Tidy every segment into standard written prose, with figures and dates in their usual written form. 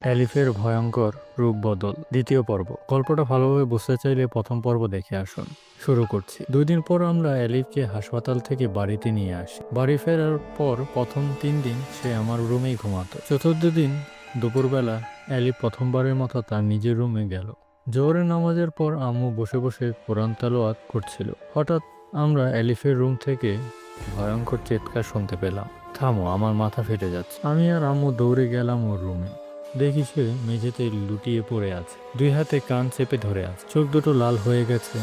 অ্যালিফের ভয়ঙ্কর রূপ বদল দ্বিতীয় পর্ব। গল্পটা ভালোভাবে বুঝতে চাইলে প্রথম পর্ব দেখে আসুন। শুরু করছি। 2 দিন পর আমরা অ্যালিফকে হাসপাতাল থেকে বাড়িতে নিয়ে আসি। বাড়ি ফেরার পর প্রথম 3 দিন সে আমার রুমেই ঘুমাতো। চতুর্থ দিন দুপুরবেলা অ্যালিফ প্রথমবারের মতো তার নিজের রুমে গেল। জোহরের নামাজের পর আম্মু বসে বসে কোরআন তেলাওয়াত করছিল। হঠাৎ আমরা অ্যালিফের রুম থেকে ভয়ঙ্কর চিৎকার শুনতে পেলাম। থামো, আমার মাথা ফেটে যাচ্ছে। আমি আর আম্মু দৌড়ে গেলাম ওর রুমে। দেখি সে মেঝেতে লুটিয়ে পড়ে আছে, 2 হাতে কান চেপে ধরে আছে, চোখ দুটো লাল হয়ে গেছে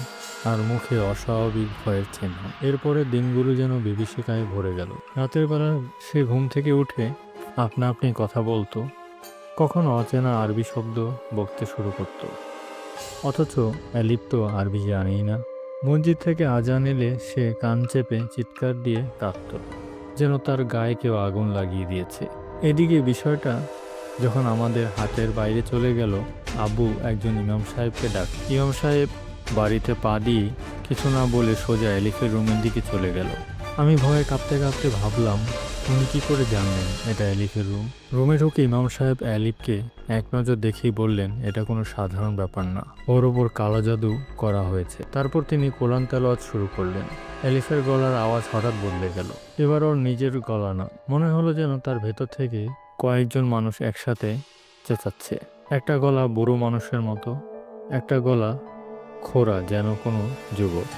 আর মুখে অস্বাভাবিক ভয়ের চিহ্ন। এরপরে দিনগুলো যেন বিভীষিকায় ভরে গেল। রাতের বেলা সে ঘুম থেকে উঠে আপনা আপনি কথা বলতো, কখনো অচেনা আরবি শব্দ বকতে শুরু করত। অথচ অ্যালিপ তো আরবি জানেই না। মসজিদ থেকে আজান এলে সে কান চেপে চিৎকার দিয়ে কাঁদত, যেন তার গায়ে কেউ আগুন লাগিয়ে দিয়েছে। এদিকে বিষয়টা যখন আমাদের হাতের বাইরে চলে গেল, আব্বু একজন ইমাম সাহেবকে ডাক। ইমাম সাহেব বাড়িতে পা দিয়ে কিছু না বলে সোজা এলিফের রুমের দিকে চলে গেল। আমি ভয়ে কাঁপতে কাঁপতে ভাবলাম, উনি কি করে জানলেন এটা এলিফের রুম? রুমে ঢুকে ইমাম সাহেব এলিফকে এক নজর দেখেই বললেন, এটা কোনো সাধারণ ব্যাপার না, ওর ওপর কালো জাদু করা হয়েছে। তারপর তিনি কোরআন তেলাওয়াত শুরু করলেন। এলিফের গলার আওয়াজ হঠাৎ বদলে গেল। এবার ওর নিজের গলা না, মনে হলো যেন তার ভেতর থেকে কয়েকজন মানুষ একসাথে চেঁচাচ্ছে। একটা গলা বুড়ো মানুষের মতো, একটা গলা খোঁড়া যেন কোনো যুবক,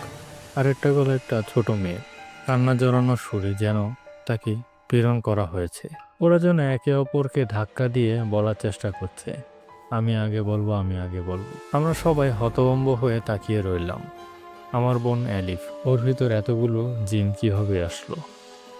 আর একটা গলা একটা ছোট মেয়ে, কান্না জড়ানো সুরে, যেন তাকে প্রেরণ করা হয়েছে। ওরা যেন একে অপরকে ধাক্কা দিয়ে বলার চেষ্টা করছে, আমি আগে বলবো, আমি আগে বলবো। আমরা সবাই হতভম্ব হয়ে তাকিয়ে রইলাম। আমার বোন অ্যালিফ, ওর ভিতর এতগুলো জিন কিভাবে আসলো?